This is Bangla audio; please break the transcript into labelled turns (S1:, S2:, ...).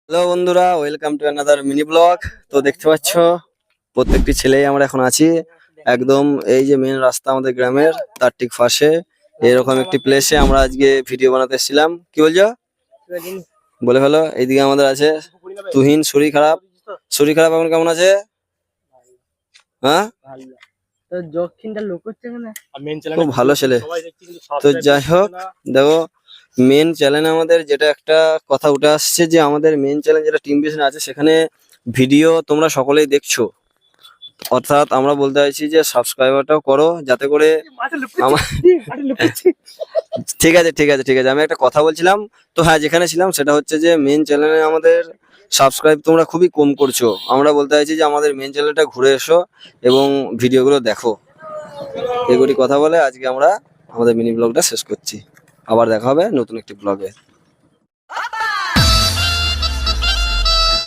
S1: হ্যালো বন্ধুরা, welcome to another mini blog. তো দেখতে পাচ্ছ প্রত্যেকটি ছেলেই আমরা এখন আছি একদম এই যে মেন রাস্তা আমাদের গ্রামের তার ঠিক পাশে এরকম একটি প্লেসে আমরা আজকে ভিডিও বানাতে এসেছিলাম। কি বলছো? বলে ফেলো। এইদিকে আমাদের আছে তুহিন। শরীর খারাপ এখন কেমন আছে? হ্যাঁ, খুব ভালো ছেলে। তো যাই হোক, দেখো মেন চ্যানেল আমাদের যেটা একটা কথা উঠে আসছে যে আমাদের মেন চ্যানেল যেটা টিম ভিশন আছে সেখানে ভিডিও তোমরা সকলেই দেখছো, অর্থাৎ আমরা বলতে চাইছি যে সাবস্ক্রাইবারটাও করো যাতে করে আমার ঠিক আছে, আমি একটা কথা বলছিলাম। তো হ্যাঁ, যেখানে ছিলাম সেটা হচ্ছে যে মেন চ্যানেলে আমাদের সাবস্ক্রাইব তোমরা খুবই কম করছো। আমরা বলতে চাইছি যে আমাদের মেন চ্যানেলটা ঘুরে এসো এবং ভিডিওগুলো দেখো। এগুলি কথা বলে আজকে আমরা আমাদের মিনি ব্লগটা শেষ করছি। আবার দেখা হবে নতুন একটি ব্লগে।